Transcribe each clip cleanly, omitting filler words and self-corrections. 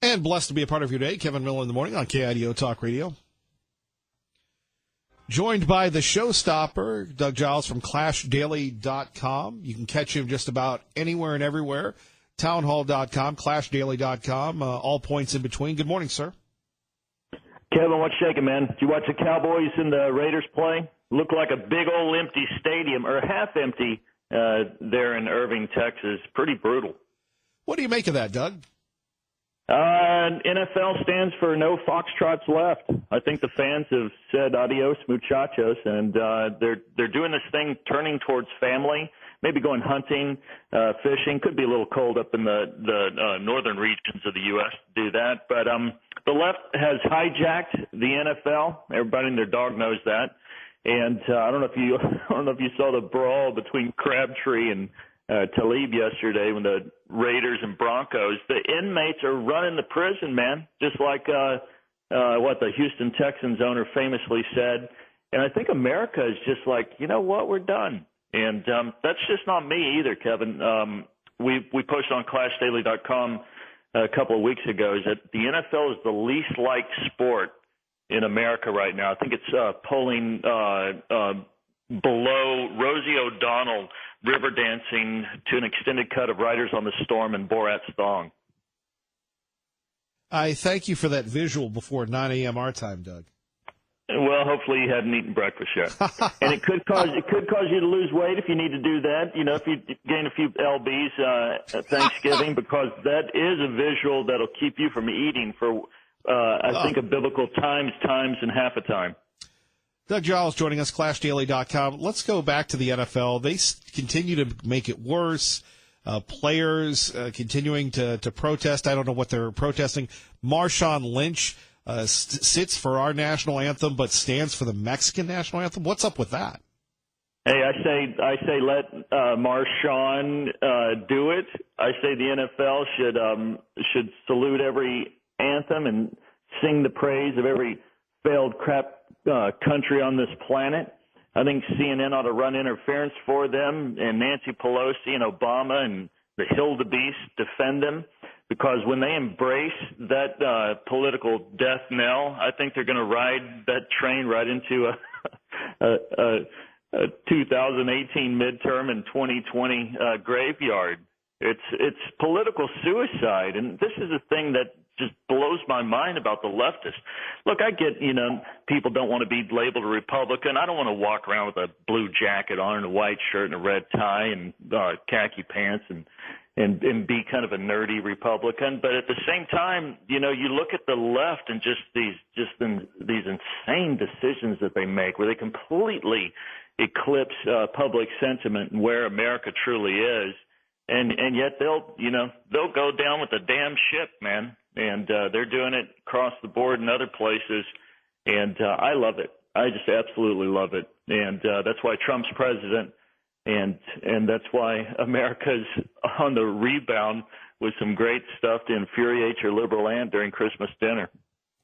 And blessed to be a part of your day. Kevin Miller in the morning on KIDO Talk Radio. Joined by the showstopper, Doug Giles from ClashDaily.com. You can catch him just about anywhere and everywhere. Townhall.com, ClashDaily.com, all points in between. Good morning, sir. Kevin, what's shaking, man? Did you watch the Cowboys and the Raiders play? Looked like a big old empty stadium, or half empty, there in Irving, Texas. Pretty brutal. What do you make of that, Doug? NFL stands for no foxtrots left. I think the fans have said adios, muchachos, and they're doing this thing, turning towards family, maybe going hunting, fishing. Could be a little cold up in the northern regions of the U.S. to do that, but the left has hijacked the NFL. Everybody and their dog knows that, and I don't know if you saw the brawl between Crabtree and Talib yesterday when the Raiders and Broncos. The inmates are running the prison, man, just like what the Houston Texans owner famously said. And I think America is just like, you know what, we're done. And that's just not me either, Kevin. We posted on ClashDaily.com a couple of weeks ago is that the NFL is the least liked sport in America right now. I think it's polling below Rosie O'Donnell river dancing to an extended cut of Riders on the Storm and Borat's Thong. I thank you for that visual before 9 a.m. our time, Doug. Well, hopefully you hadn't eaten breakfast yet. And it could cause you to lose weight if you need to do that. You know, if you gain a few lbs at Thanksgiving, because that is a visual that'll keep you from eating for, I think, a biblical times, and half a time. Doug Giles joining us, ClashDaily.com. Let's go back to the NFL. They continue to make it worse. Players continuing to protest. I don't know what they're protesting. Marshawn Lynch sits for our national anthem but stands for the Mexican national anthem. What's up with that? Hey, I say let Marshawn do it. I say the NFL should salute every anthem and sing the praise of every failed crap country on this planet. I think CNN ought to run interference for them, and Nancy Pelosi and Obama and the Hildebeest defend them, because when they embrace that political death knell, I think they're going to ride that train right into a 2018 midterm and 2020 graveyard. It's political suicide, and this is a thing that just blows my mind about the leftists. Look, I get, people don't want to be labeled a Republican. I don't want to walk around with a blue jacket on and a white shirt and a red tie and khaki pants and be kind of a nerdy Republican. But at the same time, you look at the left and just these insane decisions that they make, where they completely eclipse public sentiment and where America truly is. And yet they'll go down with the damn ship, man. And they're doing it across the board in other places. And I love it. I just absolutely love it. And that's why Trump's president. And that's why America's on the rebound with some great stuff to infuriate your liberal aunt during Christmas dinner.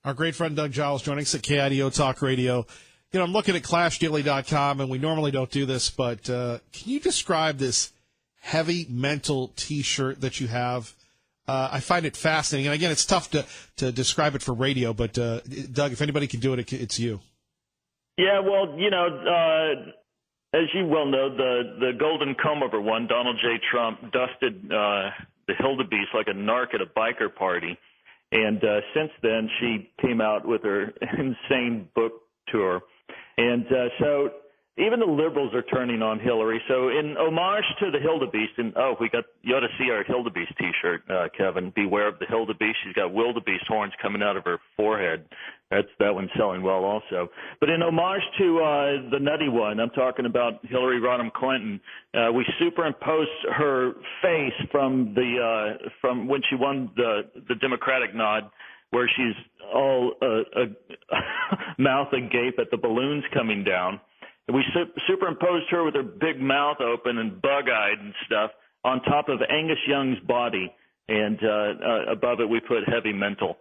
Our great friend Doug Giles joining us at KIDO Talk Radio. I'm looking at ClashDaily.com, and we normally don't do this, but can you describe this heavy mental T-shirt that you have? I find it fascinating. And again, it's tough to describe it for radio, but Doug, if anybody can do it, it's you. Yeah, well, as you well know, the Golden Comb-Over one, Donald J. Trump, dusted the Hildebeest like a narc at a biker party. And since then, she came out with her insane book tour. And so even the liberals are turning on Hillary. So in homage to the Hildebeest, and you ought to see our Hildebeest T-shirt, Kevin. Beware of the Hildebeest. She's got wildebeest horns coming out of her forehead. That one's selling well also. But in homage to the nutty one, I'm talking about Hillary Rodham Clinton. We superimposed her face from when she won the Democratic nod, where she's all mouth agape at the balloons coming down. And we superimposed her with her big mouth open and bug-eyed and stuff on top of Angus Young's body, and above it we put heavy mental.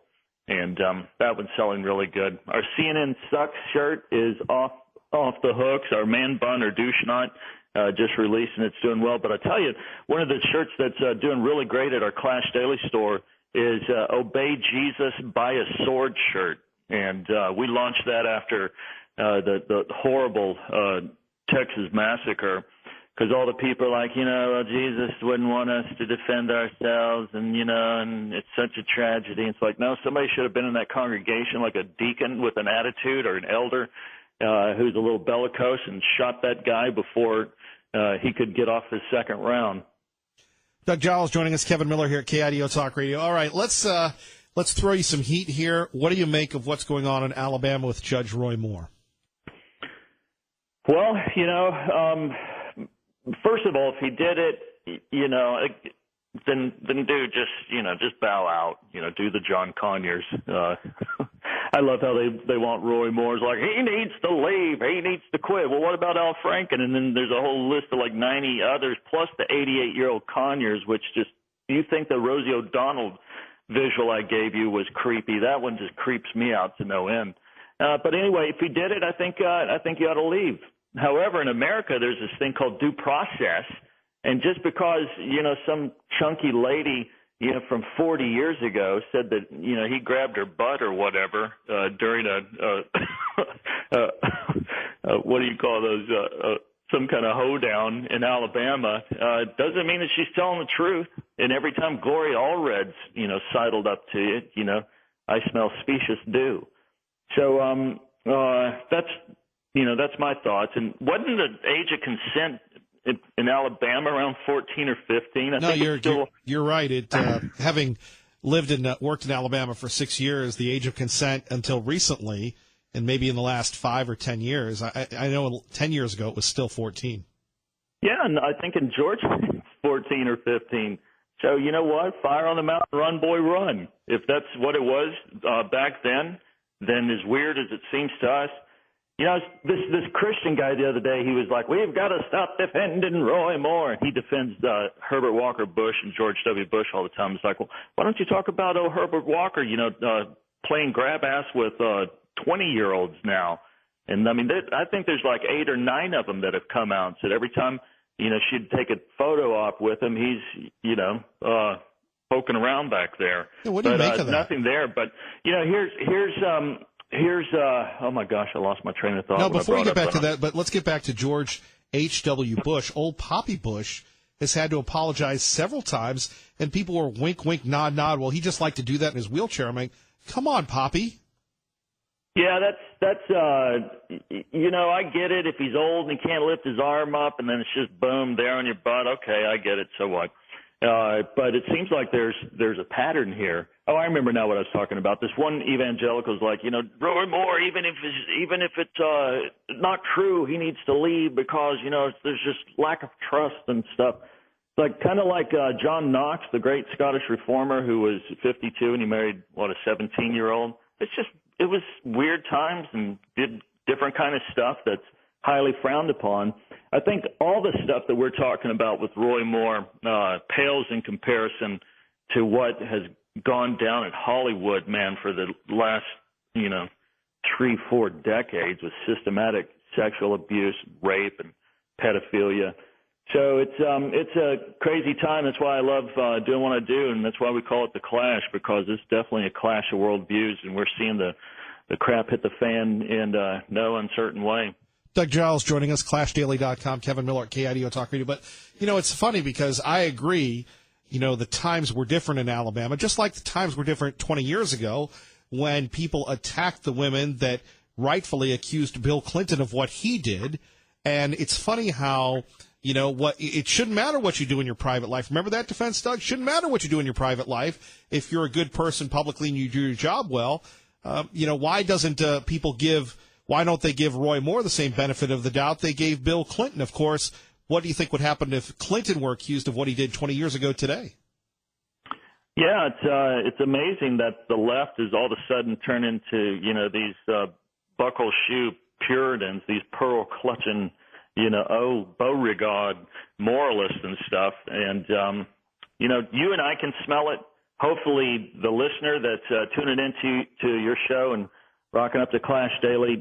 And that one's selling really good. Our CNN Sucks shirt is off the hooks. Our Man Bun or Douche Knot just released, and it's doing well. But I tell you, one of the shirts that's doing really great at our Clash Daily store is Obey Jesus, Buy a Sword shirt. And we launched that after the horrible Texas massacre, because all the people are like, well, Jesus wouldn't want us to defend ourselves, and, and it's such a tragedy. It's like, no, somebody should have been in that congregation, like a deacon with an attitude or an elder who's a little bellicose, and shot that guy before he could get off his second round. Doug Giles joining us, Kevin Miller here at KIDO Talk Radio. All right, let's throw you some heat here. What do you make of what's going on in Alabama with Judge Roy Moore? Well, first of all, if he did it, then dude, just bow out. Do the John Conyers. I love how they want Roy Moore's like, he needs to leave, he needs to quit. Well, what about Al Franken? And then there's a whole list of like 90 others, plus the 88-year-old Conyers, which just, you think the Rosie O'Donnell visual I gave you was creepy? That one just creeps me out to no end. But anyway, if he did it, I think you ought to leave. However, in America, there's this thing called due process, and just because some chunky lady from 40 years ago said that he grabbed her butt or whatever during what do you call those some kind of hoedown in Alabama, doesn't mean that she's telling the truth. And every time Gloria Allred's sidled up to it, I smell specious dew. So that's my thoughts. And wasn't the age of consent in Alabama around 14 or 15? You're right. Having lived and worked in Alabama for 6 years, the age of consent until recently, and maybe in the last 5 or 10 years, I know 10 years ago it was still 14. Yeah, and I think in Georgia it's 14 or 15. So you know what? Fire on the mountain, run, boy, run. If that's what it was back then as weird as it seems to us, this Christian guy the other day, he was like, we've got to stop defending Roy Moore. He defends Herbert Walker Bush and George W. Bush all the time. It's like, well, why don't you talk about Herbert Walker, playing grab ass with 20-year-olds now? And, I mean, I think there's like 8 or 9 of them that have come out and said every time, she'd take a photo op with him, he's, poking around back there. Yeah, what do you make of that? Nothing there. But, Here's oh my gosh, I lost my train of thought. No, before we get back to that, but let's get back to George H.W. Bush. Old Poppy Bush has had to apologize several times, and people were wink, wink, nod, nod. Well, he just liked to do that in his wheelchair. I'm like, come on, Poppy. Yeah, that's I get it. If he's old and he can't lift his arm up, and then it's just boom there on your butt. Okay, I get it. So what? But it seems like there's a pattern here. Oh, I remember now what I was talking about. This one evangelical is like, Roy Moore, even if it's not true, he needs to leave because, there's just lack of trust and stuff. It's like kind of like John Knox, the great Scottish reformer who was 52 and he married, a 17-year-old. It was weird times and did different kind of stuff that's highly frowned upon. I think all the stuff that we're talking about with Roy Moore pales in comparison to what has gone down at Hollywood, man, for the last, 3-4 decades with systematic sexual abuse, rape, and pedophilia. So it's a crazy time. That's why I love doing what I do, and that's why we call it The Clash, because it's definitely a clash of worldviews, and we're seeing the crap hit the fan in no uncertain way. Doug Giles joining us, ClashDaily.com, Kevin Miller at KIDO Talk Radio. But, it's funny because I agree, the times were different in Alabama, just like the times were different 20 years ago when people attacked the women that rightfully accused Bill Clinton of what he did. And it's funny how, it shouldn't matter what you do in your private life. Remember that defense, Doug? Shouldn't matter what you do in your private life. If you're a good person publicly and you do your job well, why don't they give Roy Moore the same benefit of the doubt they gave Bill Clinton? Of course, what do you think would happen if Clinton were accused of what he did 20 years ago today? Yeah, it's amazing that the left has all of a sudden turned into, these buckle shoe Puritans, these pearl clutching, Beauregard moralists and stuff. And, you and I can smell it. Hopefully the listener that's tuning into your show and rocking up to Clash Daily,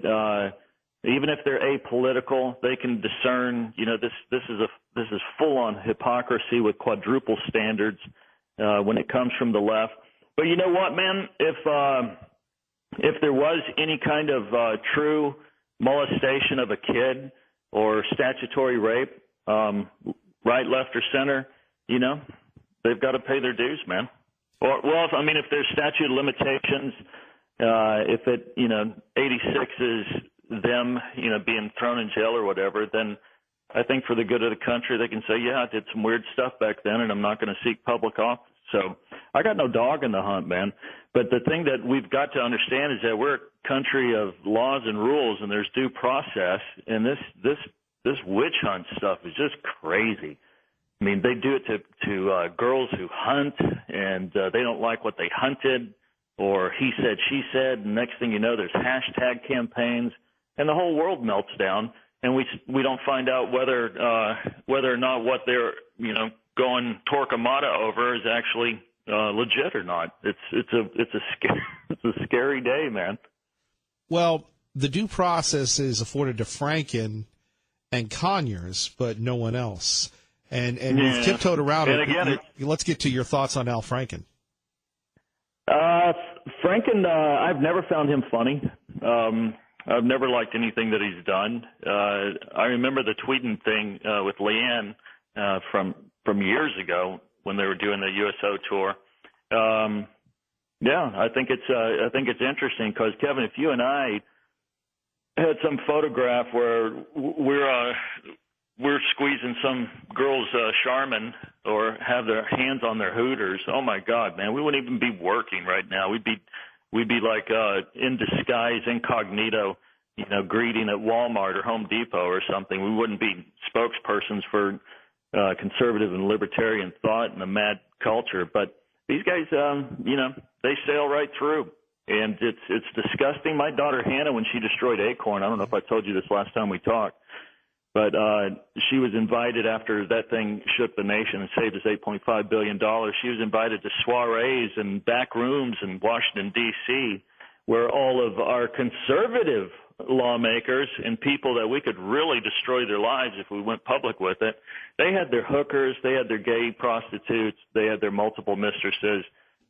even if they're apolitical, they can discern, this is full on hypocrisy with quadruple standards when it comes from the left. But you know what, man? If there was any kind of true molestation of a kid or statutory rape, right, left, or center, they've got to pay their dues, man. Or, well, if there's statute of limitations, if it, 86 is them, being thrown in jail or whatever, then I think for the good of the country, they can say, yeah, I did some weird stuff back then, and I'm not going to seek public office. So I got no dog in the hunt, man. But the thing that we've got to understand is that we're a country of laws and rules, and there's due process. And this witch hunt stuff is just crazy. I mean, they do it to girls who hunt, and they don't like what they hunted, or he said, she said. And next thing you know, there's hashtag campaigns, and the whole world melts down. And we don't find out whether or not what they're going Torquemada over is actually legit or not. It's a scary day, man. Well, the due process is afforded to Franken and Conyers, but no one else. And you've tiptoed around and it. Again, let's get to your thoughts on Al Franken. Franken, I've never found him funny. I've never liked anything that he's done. I remember the tweeting thing with Leanne from years ago when they were doing the USO tour. I think it's interesting because, Kevin, if you and I had some photograph where we're squeezing some girl's Charmin or have their hands on their Hooters, oh my God, man, we wouldn't even be working right now. We'd be like in disguise, incognito, greeting at Walmart or Home Depot or something. We wouldn't be spokespersons for conservative and libertarian thought and the mad culture. But these guys, they sail right through. And it's disgusting. My daughter Hannah, when she destroyed Acorn, I don't know if I told you this last time we talked, but she was invited after that thing shook the nation and saved us $8.5 billion. She was invited to soirees and back rooms in Washington, D.C., where all of our conservative lawmakers and people that we could really destroy their lives if we went public with it, they had their hookers, they had their gay prostitutes, they had their multiple mistresses,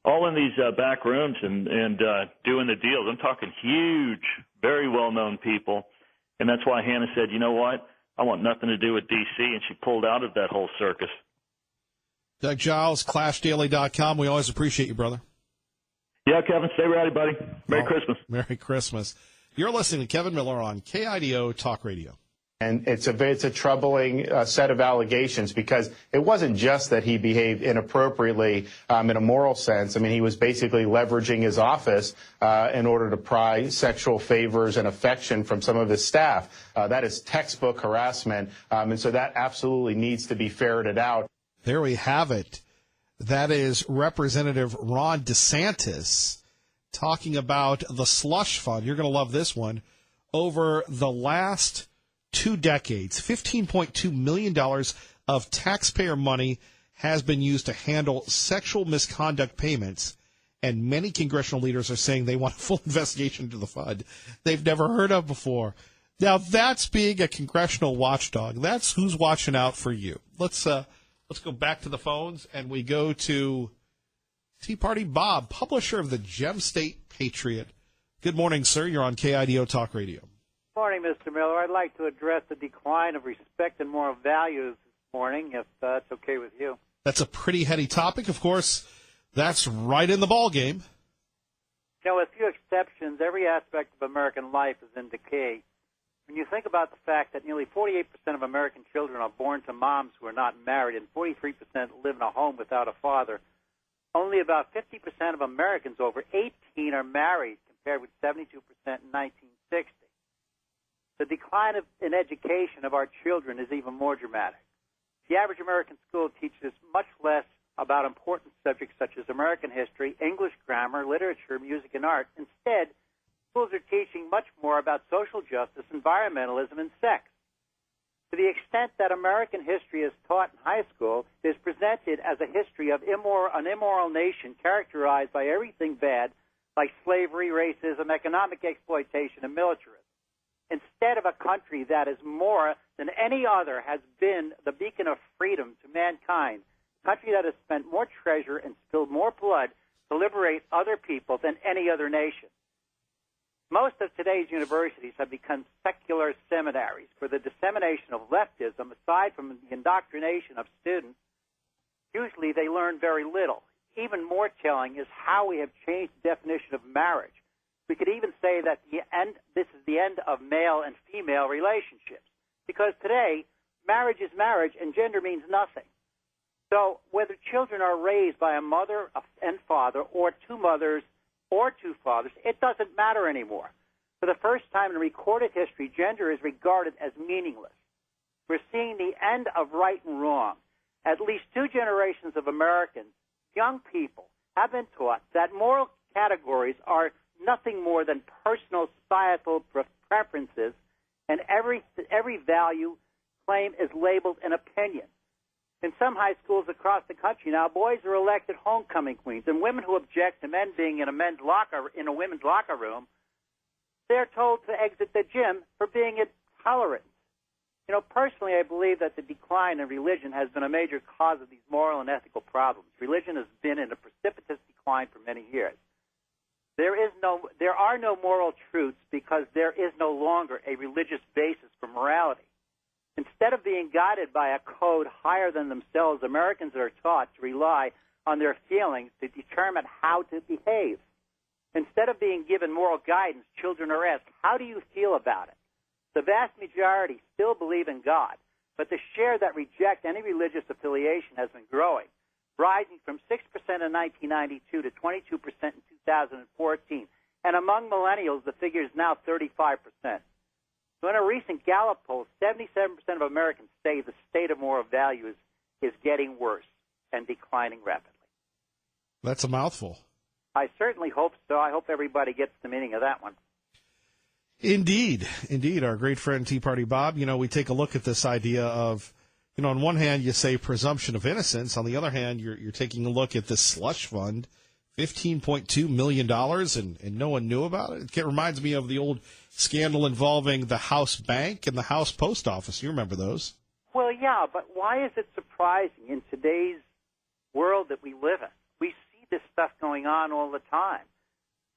all in these back rooms and doing the deals. I'm talking huge, very well-known people. And that's why Hannah said, you know what? I want nothing to do with D.C., and she pulled out of that whole circus. Doug Giles, ClashDaily.com. We always appreciate you, brother. Yeah, Kevin, stay ready, buddy. Merry Christmas. Merry Christmas. You're listening to Kevin Miller on KIDO Talk Radio. And it's a troubling set of allegations because it wasn't just that he behaved inappropriately in a moral sense. I mean, he was basically leveraging his office in order to pry sexual favors and affection from some of his staff. That is textbook harassment. And so that absolutely needs to be ferreted out. There we have it. That is Representative Ron DeSantis talking about the slush fund. You're going to love this one. Over the last 2 decades, $15.2 million of taxpayer money has been used to handle sexual misconduct payments, and many congressional leaders are saying they want a full investigation into the fund they've never heard of before. Now, that's being a congressional watchdog. That's who's watching out for you. Let's go back to the phones, and we go to Tea Party Bob, publisher of the Gem State Patriot. Good morning, sir. You're on KIDO Talk Radio. Morning, Mr. Miller. I'd like to address the decline of respect and moral values this morning, if that's okay with you. That's a pretty heady topic. Of course, that's right in the ball game. With few exceptions, every aspect of American life is in decay. When you think about the fact that nearly 48% of American children are born to moms who are not married and 43% live in a home without a father, only about 50% of Americans over 18 are married, compared with 72% in 1960. The decline in education of our children is even more dramatic. The average American school teaches much less about important subjects such as American history, English grammar, literature, music, and art. Instead, schools are teaching much more about social justice, environmentalism, and sex. To the extent that American history is taught in high school, it is presented as a history of an immoral nation characterized by everything bad, like slavery, racism, economic exploitation, and militarism. Instead of a country that is more than any other has been the beacon of freedom to mankind, a country that has spent more treasure and spilled more blood to liberate other people than any other nation. Most of today's universities have become secular seminaries for the dissemination of leftism. Aside from the indoctrination of students, usually they learn very little. Even more telling is how we have changed the definition of marriage. We could even say that this is the end of male and female relationships, because today marriage is marriage and gender means nothing. So whether children are raised by a mother and father or two mothers or two fathers, it doesn't matter anymore. For the first time in recorded history, gender is regarded as meaningless. We're seeing the end of right and wrong. At least two generations of Americans, young people, have been taught that moral categories are nothing more than personal societal preferences, and every value claim is labeled an opinion. In some high schools across the country now, boys are elected homecoming queens, and women who object to men being in a women's locker room, they're told to exit the gym for being intolerant. You know, personally, I believe that the decline in religion has been a major cause of these moral and ethical problems. Religion has been in a precipitous decline for many years. There are no moral truths because there is no longer a religious basis for morality. Instead of being guided by a code higher than themselves, Americans are taught to rely on their feelings to determine how to behave. Instead of being given moral guidance, children are asked, how do you feel about it? The vast majority still believe in God, but the share that reject any religious affiliation has been growing, rising from 6% in 1992 to 22% in 2014. And among millennials, the figure is now 35%. So in a recent Gallup poll, 77% of Americans say the state of moral values is getting worse and declining rapidly. That's a mouthful. I certainly hope so. I hope everybody gets the meaning of that one. Indeed. Our great friend Tea Party Bob, we take a look at this idea of, on one hand, you say presumption of innocence. On the other hand, you're taking a look at this slush fund, $15.2 million, and no one knew about it. It reminds me of the old scandal involving the House Bank and the House Post Office. You remember those? Well, yeah, but why is it surprising in today's world that we live in? We see this stuff going on all the time.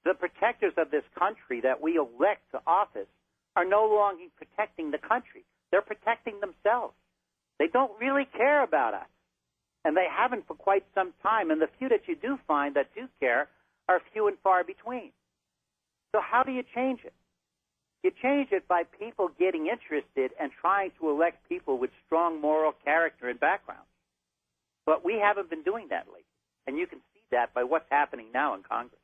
The protectors of this country that we elect to office are no longer protecting the country. They're protecting themselves. They don't really care about us, and they haven't for quite some time. And the few that you do find that do care are few and far between. So how do you change it? You change it by people getting interested and trying to elect people with strong moral character and background. But we haven't been doing that lately, and you can see that by what's happening now in Congress.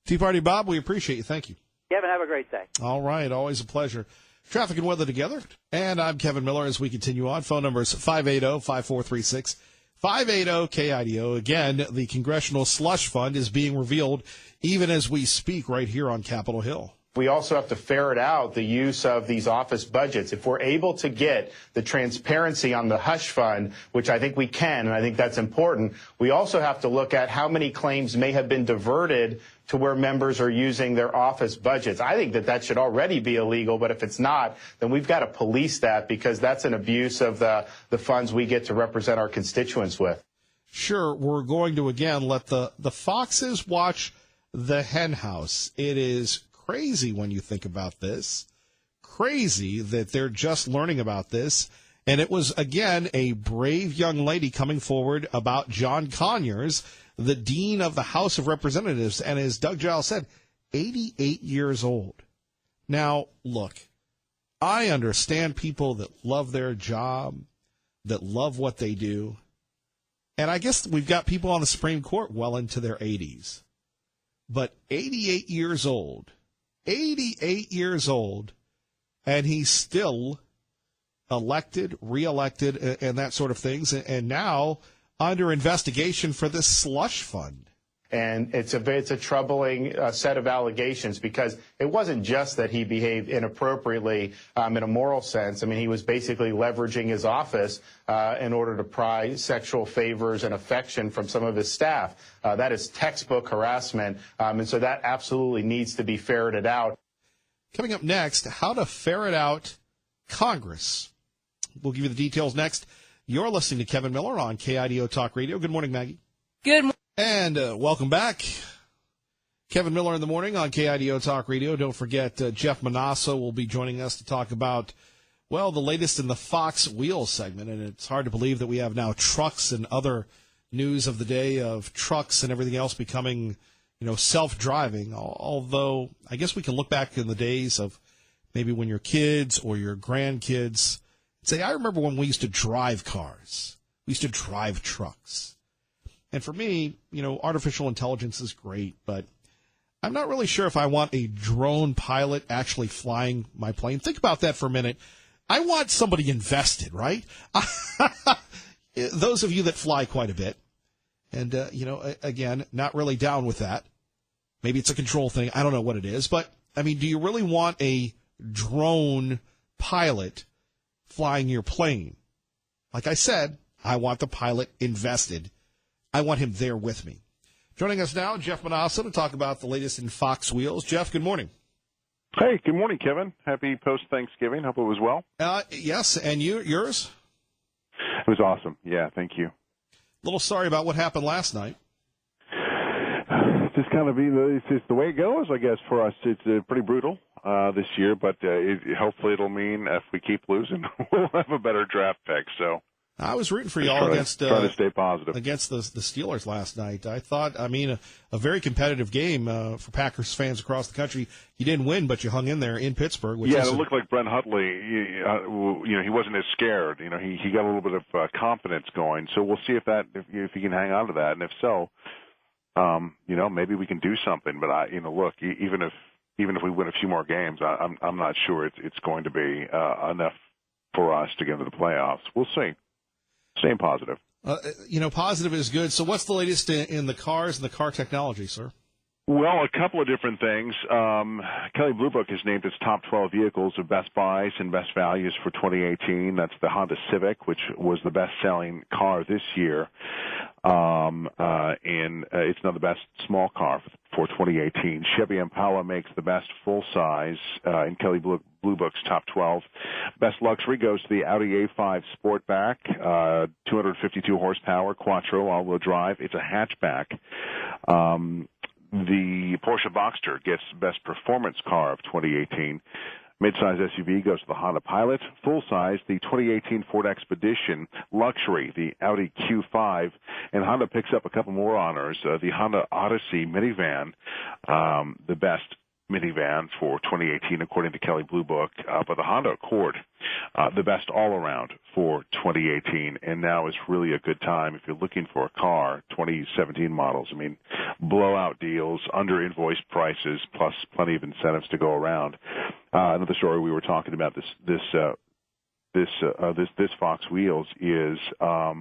Tea Party Bob, we appreciate you. Thank you. Kevin, have a great day. All right, always a pleasure. Traffic and weather together. And I'm Kevin Miller as we continue on. Phone number is 580-5436, 580-KIDO. Again, the Congressional Slush Fund is being revealed even as we speak right here on Capitol Hill. We also have to ferret out the use of these office budgets. If we're able to get the transparency on the hush fund, which I think we can, and I think that's important, we also have to look at how many claims may have been diverted to where members are using their office budgets. I think that should already be illegal, but if it's not, then we've got to police that because that's an abuse of the funds we get to represent our constituents with. Sure, we're going to, again, let the foxes watch the hen house. It is crazy when you think about this. Crazy that they're just learning about this. And it was, again, a brave young lady coming forward about John Conyers, the dean of the House of Representatives, and as Doug Giles said, 88 years old. Now, look, I understand people that love their job, that love what they do, and I guess we've got people on the Supreme Court well into their 80s. But 88 years old, and he's still elected, reelected, and that sort of things, and now under investigation for this slush fund. And it's a troubling set of allegations because it wasn't just that he behaved inappropriately in a moral sense. I mean, he was basically leveraging his office in order to pry sexual favors and affection from some of his staff. That is textbook harassment, and so that absolutely needs to be ferreted out. Coming up next, how to ferret out Congress. We'll give you the details next. You're listening to Kevin Miller on KIDO Talk Radio. Good morning, Maggie. Good morning. And welcome back. Kevin Miller in the morning on KIDO Talk Radio. Don't forget, Jeff Manasso will be joining us to talk about, well, the latest in the Fox Wheels segment. And it's hard to believe that we have now trucks and other news of the day of trucks and everything else becoming, self-driving. Although I guess we can look back in the days of maybe when your kids or your grandkids say, I remember when we used to drive cars. We used to drive trucks. And for me, artificial intelligence is great, but I'm not really sure if I want a drone pilot actually flying my plane. Think about that for a minute. I want somebody invested, right? Those of you that fly quite a bit, and, again, not really down with that. Maybe it's a control thing. I don't know what it is. But, do you really want a drone pilot flying your plane? Like I said, I want the pilot invested. I want him there with me. Joining us now, Jeff Manasso, to talk about the latest in Fox Wheels. Jeff, good morning. Hey, good morning, Kevin. Happy post-Thanksgiving. Hope it was well. Yes, and yours? It was awesome. Yeah, thank you. A little sorry about what happened last night. Just kind of it's the way it goes, I guess, for us. It's pretty brutal this year, but hopefully it'll mean if we keep losing, we'll have a better draft pick. So I was rooting for y'all against try to stay positive against the Steelers last night. I thought, a very competitive game for Packers fans across the country. You didn't win, but you hung in there in Pittsburgh. It looked like Brent Hundley. He wasn't as scared. He got a little bit of confidence going. So we'll see if he can hang on to that, and if so, maybe we can do something. But look, even if we win a few more games, I'm not sure it's going to be enough for us to get into the playoffs. We'll see. Staying positive. Positive is good. So what's the latest in the cars and the car technology, sir? Well, a couple of different things. Kelley Blue Book has named its top 12 vehicles of best buys and best values for 2018. That's the Honda Civic, which was the best-selling car this year. And it's now the best small car for 2018. Chevy Impala makes the best full-size in Kelley Blue Book's top 12. Best luxury goes to the Audi A5 Sportback, 252 horsepower, Quattro, all-wheel drive. It's a hatchback. The Porsche Boxster gets best performance car of 2018. Midsize SUV goes to the Honda Pilot. Full-size, the 2018 Ford Expedition. Luxury, the Audi Q5. And Honda picks up a couple more honors. The Honda Odyssey minivan, the best minivan for 2018, according to Kelley Blue Book. But the Honda Accord, the best all-around for 2018. And now is really a good time if you're looking for a car, 2017 models. Blowout deals, under-invoice prices, plus plenty of incentives to go around. Another story we were talking about this Fox Wheels is a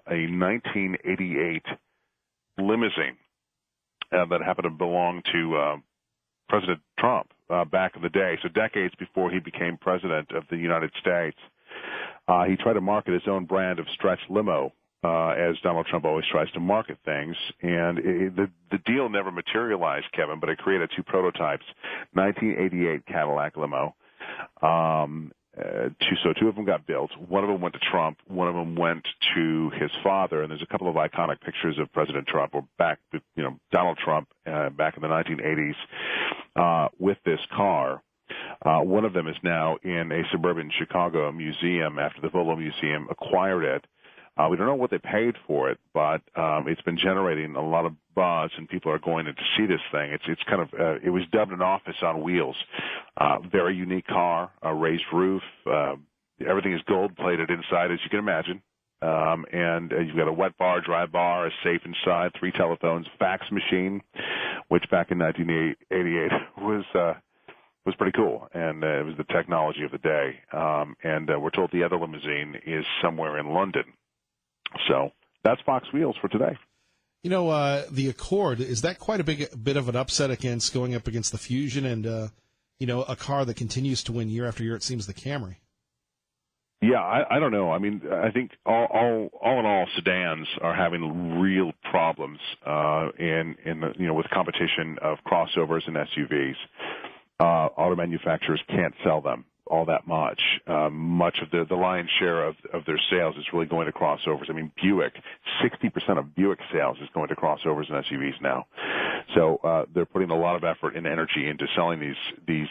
1988 limousine that happened to belong to President Trump back in the day, so decades before he became president of the United States. He tried to market his own brand of stretch limo, as Donald Trump always tries to market things. And the deal never materialized, Kevin, but it created two prototypes, 1988 Cadillac limo. So two of them got built. One of them went to Trump. One of them went to his father. And there's a couple of iconic pictures of President Trump, or Donald Trump back in the 1980s with this car. One of them is now in a suburban Chicago museum after the Volo Museum acquired it. We don't know what they paid for it, but it's been generating a lot of buzz, and people are going in to see this thing. It's kind of it was dubbed an office on wheels. Very unique car, a raised roof. Everything is gold plated inside, as you can imagine. And you've got a wet bar, dry bar, a safe inside, 3 telephones, fax machine, which back in 1988 was pretty cool, and it was the technology of the day. And we're told the other limousine is somewhere in London. So that's Fox Wheels for today. The Accord, is that quite a bit of an upset going up against the Fusion and, a car that continues to win year after year, it seems, the Camry? Yeah, I don't know. I think all in all, sedans are having real problems with competition of crossovers and SUVs. Auto manufacturers can't sell them. all that much. Much of the lion's share of their sales is really going to crossovers. I mean, Buick, 60% of Buick sales is going to crossovers and SUVs now. So they're putting a lot of effort and energy into selling these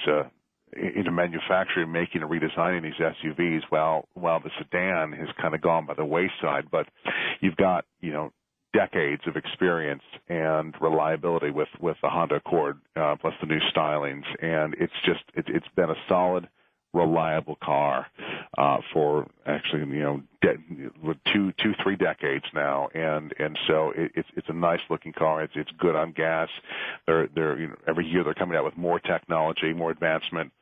into manufacturing, making and redesigning these SUVs, while the sedan has kind of gone by the wayside. But you've got, decades of experience and reliability with the Honda Accord, plus the new stylings, and it's been a solid, reliable car for actually 3 decades now, and so it's a nice looking car. It's good on gas. They're every year they're coming out with more technology, more advancement.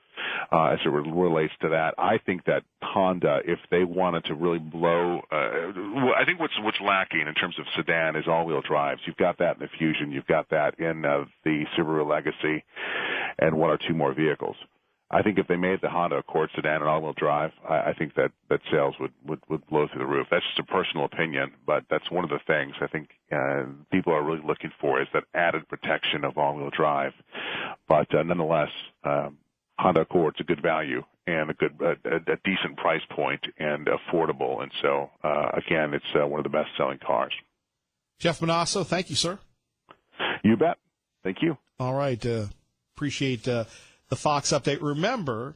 As it relates to that, I think that Honda, if they wanted to really blow, I think what's lacking in terms of sedan is all-wheel drives. You've got that in the Fusion, you've got that in the Subaru Legacy, and 1 or 2 more vehicles. I think if they made the Honda Accord sedan an all-wheel drive, I think that sales would blow through the roof. That's just a personal opinion, but that's one of the things I think people are really looking for, is that added protection of all-wheel drive. But nonetheless, Honda Accord's a good value and a decent price point and affordable. And so, again, it's one of the best-selling cars. Jeff Monosso, thank you, sir. You bet. Thank you. All right. Appreciate the Fox update. Remember,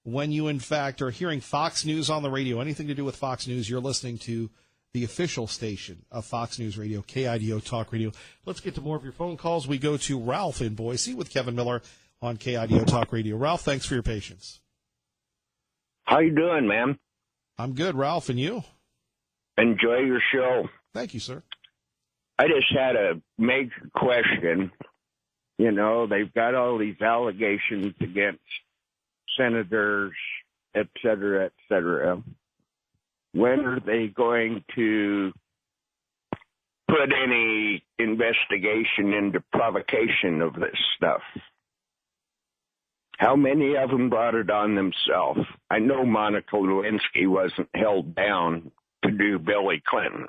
when you, in fact, are hearing Fox News on the radio, anything to do with Fox News, you're listening to the official station of Fox News Radio, KIDO Talk Radio. Let's get to more of your phone calls. We go to Ralph in Boise with Kevin Miller on KIDO Talk Radio. Ralph, thanks for your patience. How you doing, man? I'm good, Ralph, and you? Enjoy your show. Thank you, sir. I just had a major question. They've got all these allegations against senators, et cetera, et cetera. When are they going to put any investigation into provocation of this stuff? How many of them brought it on themselves? I know Monica Lewinsky wasn't held down to do Billy Clinton.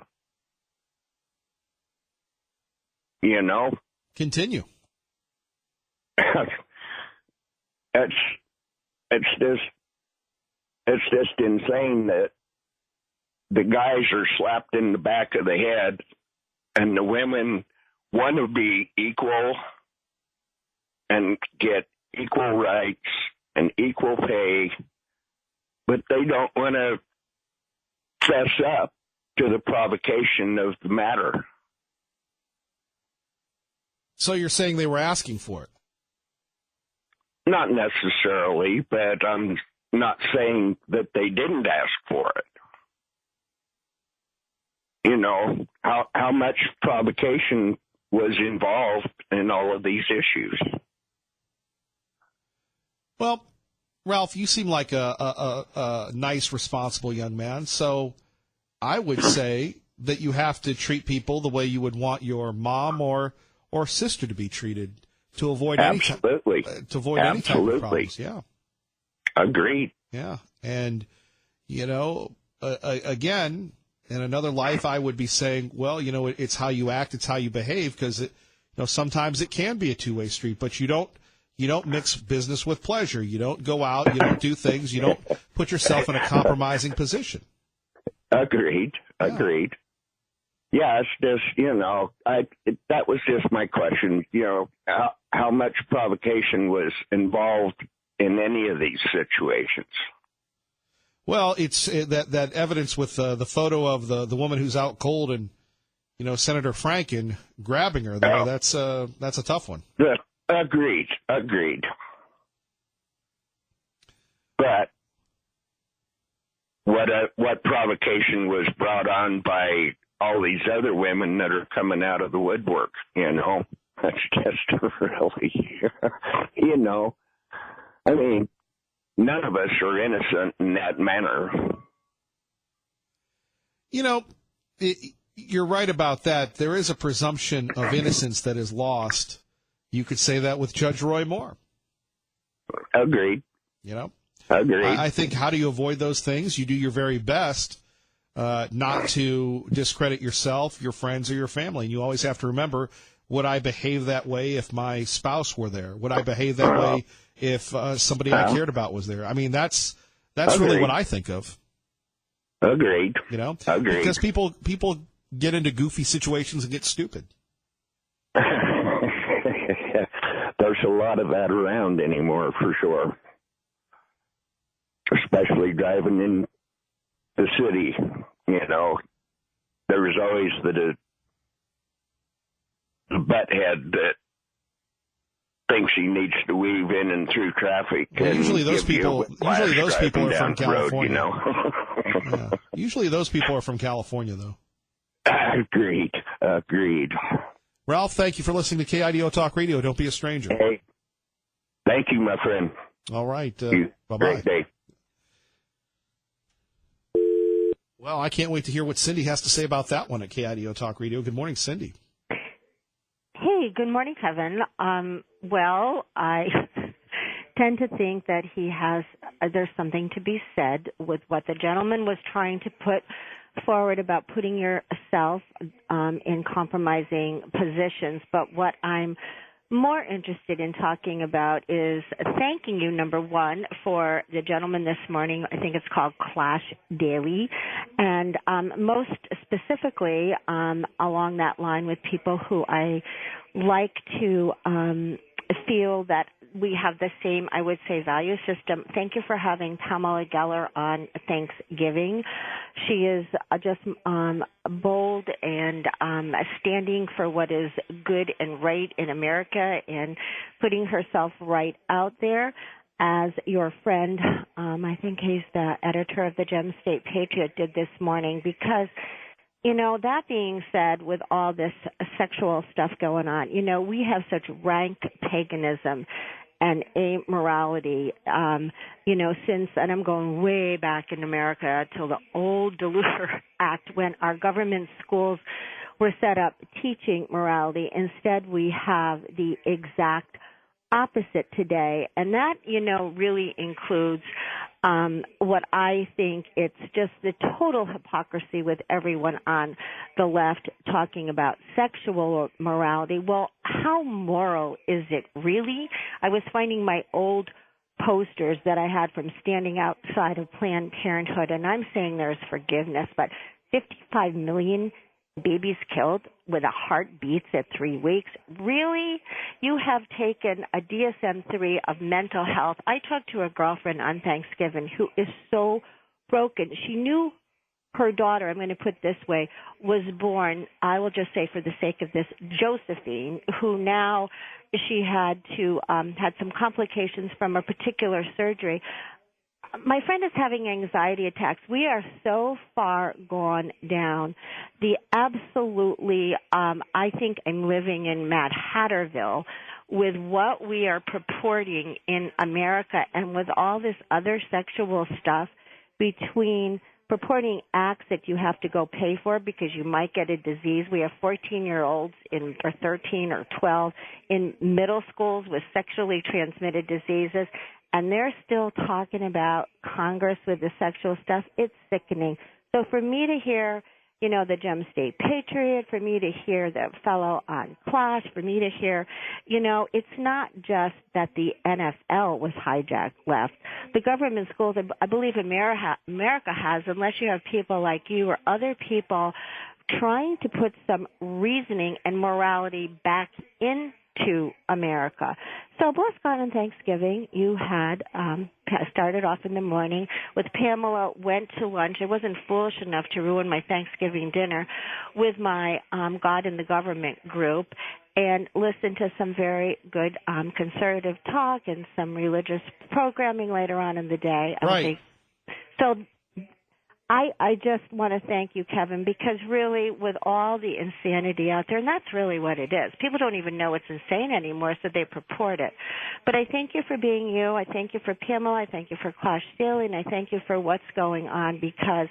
Continue. It's just insane that the guys are slapped in the back of the head and the women want to be equal and get equal rights and equal pay, but they don't want to fess up to the provocation of the matter. So you're saying they were asking for it? Not necessarily, but I'm not saying that they didn't ask for it. How much provocation was involved in all of these issues? Well, Ralph, you seem like a nice, responsible young man. So I would say that you have to treat people the way you would want your mom or sister to be treated to avoid any kind of problems. Yeah. Agreed. Yeah. And, again, in another life, I would be saying, well, it's how you act, it's how you behave, because sometimes it can be a two-way street, but you don't mix business with pleasure. You don't go out, you don't do things, you don't put yourself in a compromising position. Agreed. Yeah, it's just, that was just my question, how much provocation was involved in any of these situations? Well, it's that evidence with the photo of the woman who's out cold and, Senator Franken grabbing her there. That's a tough one. Yeah, agreed. But what provocation was brought on by all these other women that are coming out of the woodwork, That's just really, I mean, none of us are innocent in that manner. You're right about that. There is a presumption of innocence that is lost. You could say that with Judge Roy Moore. Agreed. Agreed. I think, how do you avoid those things? You do your very best not to discredit yourself, your friends, or your family. And you always have to remember, Would I behave that way if my spouse were there? Would I behave that way if somebody I cared about was there? I mean, that's really what I think of. Agreed. You know, Agreed. because people get into goofy situations and get stupid. There's a lot of that around anymore, for sure. Especially driving in the city, you know. There's always the butthead that thinks he needs to weave in and through traffic. Well, and usually those give you people are from down the road, California. you know? Yeah. Usually those people are from California, though. Agreed. Ralph, thank you for listening to KIDO Talk Radio. Don't be a stranger. Hey, thank you, my friend. All right. Bye-bye. Great day. Well, I can't wait to hear what Cindy has to say about that one at KIDO Talk Radio. Good morning, Cindy. Hey, good morning, Kevin. Well, I tend to think that there's something to be said with what the gentleman was trying to put forward about putting yourself in compromising positions. But what I'm more interested in talking about is thanking you, number one, for the gentleman this morning. I think it's called Clash Daily. And most specifically, along that line with people who I like to feel that we have the same, I would say, value system. Thank you for having Pamela Geller on Thanksgiving. She is just bold and standing for what is good and right in America and putting herself right out there. As your friend, I think he's the editor of the Gem State Patriot, did this morning, because you know, that being said, with all this sexual stuff going on, you know, we have such rank paganism and amorality, you know, since, and I'm going way back in America till the old Duluth Act, when our government schools were set up teaching morality. Instead, we have the exact opposite today. And that, you know, really includes what I think it's just the total hypocrisy with everyone on the left talking about sexual morality. Well, how moral is it really? I was finding my old posters that I had from standing outside of Planned Parenthood, and I'm saying there's forgiveness, but 55 million babies killed with a heart beats at 3 weeks. Really? You have taken a DSM-3 of mental health. I talked to a girlfriend on Thanksgiving who is so broken. She knew her daughter, I'm going to put it this way, was born, I will just say for the sake of this, Josephine, who now she had some complications from a particular surgery. My friend is having anxiety attacks. We are so far gone down. The absolutely, I think I'm living in Mad Hatterville with what we are purporting in America and with all this other sexual stuff between purporting acts that you have to go pay for because you might get a disease. We have 14-year-olds or 13 or 12 in middle schools with sexually transmitted diseases. And they're still talking about Congress with the sexual stuff. It's sickening. So for me to hear, you know, the Gem State Patriot, for me to hear the fellow on Clash, for me to hear, you know, it's not just that the NFL was hijacked left. The government schools, I believe America has, unless you have people like you or other people trying to put some reasoning and morality back into America. So bless God on Thanksgiving, you had started off in the morning with Pamela, went to lunch. I wasn't foolish enough to ruin my Thanksgiving dinner with my God in the Government group and listened to some very good conservative talk and some religious programming later on in the day. Right. So I just want to thank you, Kevin, because really with all the insanity out there, and that's really what it is. People don't even know it's insane anymore, so they purport it. But I thank you for being you. I thank you for Pamela. I thank you for Clash Daily, and I thank you for what's going on, because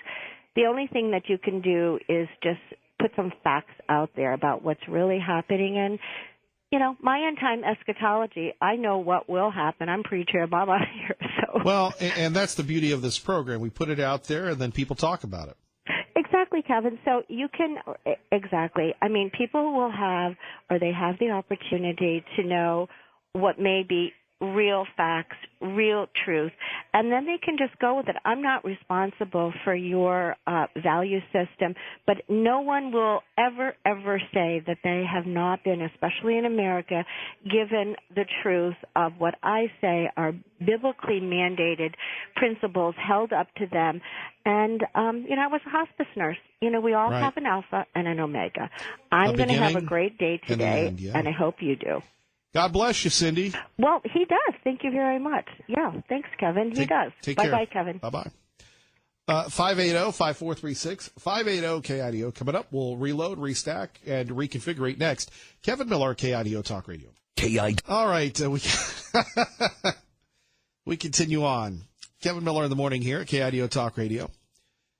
the only thing that you can do is just put some facts out there about what's really happening. And, you know, my end-time eschatology, I know what will happen. I'm pre-chair Baba here. So. Well, and that's the beauty of this program. We put it out there, and then people talk about it. Exactly. Exactly, Kevin. So you can, exactly. I mean, people will have, or they have the opportunity to know what may be real facts, real truth, and then they can just go with it. I'm not responsible for your value system, but no one will ever say that they have not been, especially in America, given the truth of what I say are biblically mandated principles held up to them. And, I was a hospice nurse. We all Right. have an alpha and an omega. I'm going to have a great day and the today, end, yeah. and I hope you do. God bless you, Cindy. Well, he does. Thank you very much. Yeah, thanks, Kevin. He does. Take care. Bye-bye, Kevin. Bye-bye. 580-5436, 580-KIDO. Coming up, we'll reload, restack, and reconfigure next. Kevin Miller, KIDO Talk Radio. All right, we continue on. Kevin Miller in the morning here at KIDO Talk Radio.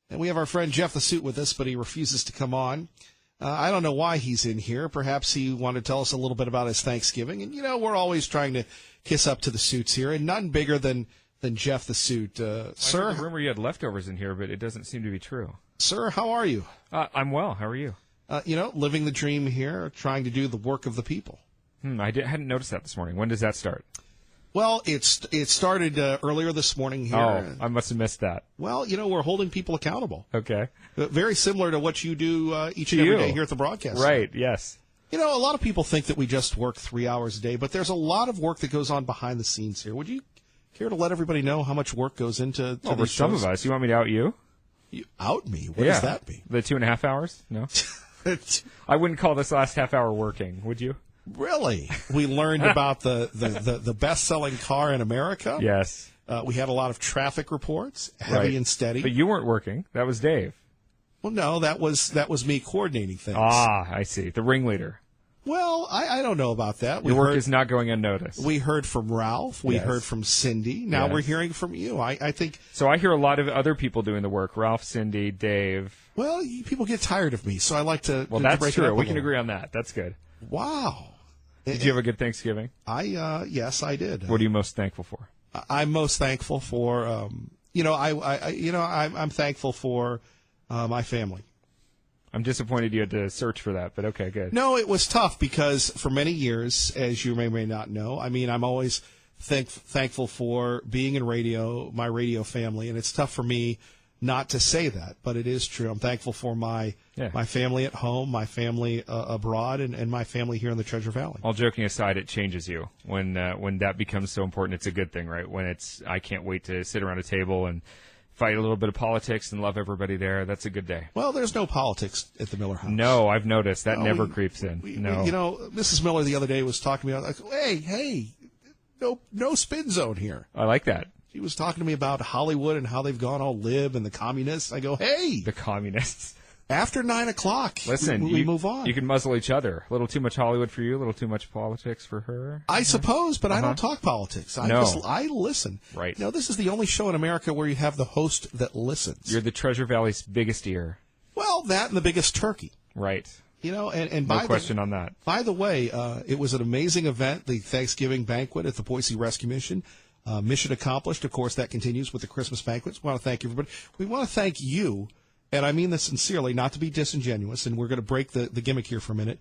And we have our friend Jeff the Suit with us, but he refuses to come on. I don't know why he's in here. Perhaps he wanted to tell us a little bit about his Thanksgiving. And, we're always trying to kiss up to the Suits here, and none bigger than Jeff the Suit. Sir? I heard the rumor you had leftovers in here, but it doesn't seem to be true. Sir, how are you? I'm well. How are you? Living the dream here, trying to do the work of the people. Hadn't noticed that this morning. When does that start? Well, it started earlier this morning here. Oh, I must have missed that. Well, we're holding people accountable. Okay. Very similar to what you do each and every day here at the broadcast. Right, yes. A lot of people think that we just work 3 hours a day, but there's a lot of work that goes on behind the scenes here. Would you care to let everybody know how much work goes into Well, these for some shows? of us. You want me to out you? You out me? What does that mean? The 2.5 hours? No. I wouldn't call this last half hour working, would you? Really? We learned about the best-selling car in America. Yes. We had a lot of traffic reports, heavy and steady. But you weren't working. That was Dave. Well, no, that was me coordinating things. Ah, I see. The ringleader. Well, I don't know about that. Your work is not going unnoticed. We heard from Ralph. We heard from Cindy. Now we're hearing from you. I think. So I hear a lot of other people doing the work. Ralph, Cindy, Dave. Well, people get tired of me, so I like to. Well, to that's break it true. up We can agree on that. That's good. Wow. Did you have a good Thanksgiving? Yes, I did. What are you most thankful for? I'm most thankful for, I'm thankful for my family. I'm disappointed you had to search for that, but okay, good. No, it was tough because for many years, as you may not know, I'm always thankful for being in radio, my radio family, and it's tough for me not to say that, but it is true. I'm thankful for my family at home, my family abroad, and my family here in the Treasure Valley. All joking aside, it changes you when that becomes so important. It's a good thing, right? When it's I can't wait to sit around a table and fight a little bit of politics and love everybody there. That's a good day. Well, there's no politics at the Miller house. No, I've noticed that never creeps in. Mrs. Miller the other day was talking to me like, hey, no spin zone here. I like that. She was talking to me about Hollywood and how they've gone all lib and the communists. I go, hey, the communists. After 9 o'clock, listen, we move on. You can muzzle each other. A little too much Hollywood for you, a little too much politics for her. I suppose, but I don't talk politics. I listen. Right. This is the only show in America where you have the host that listens. You're the Treasure Valley's biggest ear. Well, that and the biggest turkey. Right. And no question on that. By the way, it was an amazing event, the Thanksgiving banquet at the Boise Rescue Mission. Mission accomplished. Of course, that continues with the Christmas banquets. We want to thank everybody. We want to thank you, and I mean this sincerely, not to be disingenuous, and we're going to break the gimmick here for a minute,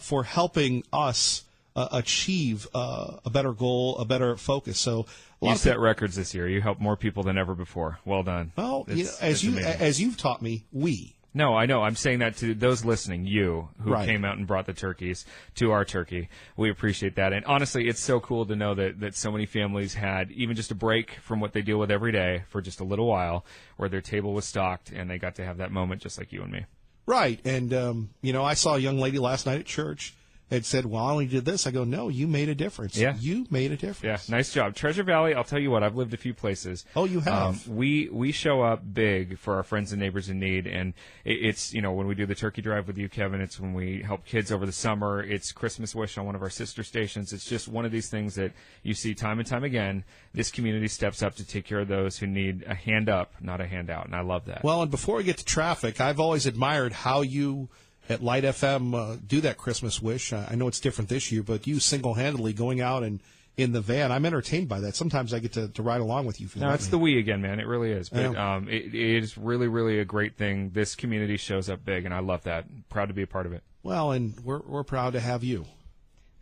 for helping us achieve a better goal, a better focus. So you set records this year. You helped more people than ever before. Well done. Well, as you've taught me, we. No, I know. I'm saying that to those listening, you, who right. came out and brought the turkeys to our turkey. We appreciate that. And honestly, it's so cool to know that so many families had even just a break from what they deal with every day for just a little while, where their table was stocked and they got to have that moment just like you and me. Right. And, I saw a young lady last night at church had said, well, I only did this. I go, no, you made a difference. Yeah. You made a difference. Yeah, nice job. Treasure Valley, I'll tell you what, I've lived a few places. Oh, you have? We show up big for our friends and neighbors in need, and it's, when we do the turkey drive with you, Kevin, it's when we help kids over the summer, it's Christmas Wish on one of our sister stations. It's just one of these things that you see time and time again. This community steps up to take care of those who need a hand up, not a handout, and I love that. Well, and before we get to traffic, I've always admired how you at Light FM do that Christmas Wish. I know it's different this year, but you single-handedly going out and in the van. I'm entertained by that. Sometimes I get to ride along with you. No, it's the we again, man. It really is. But it is really, really a great thing. This community shows up big, and I love that. Proud to be a part of it. Well, and we're proud to have you.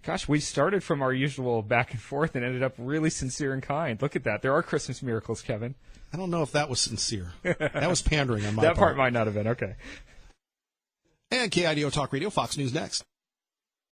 Gosh, we started from our usual back and forth and ended up really sincere and kind. Look at that. There are Christmas miracles, Kevin. I don't know if that was sincere. That was pandering on my part. That part part might not have been. Okay. And KIDO Talk Radio, Fox News next.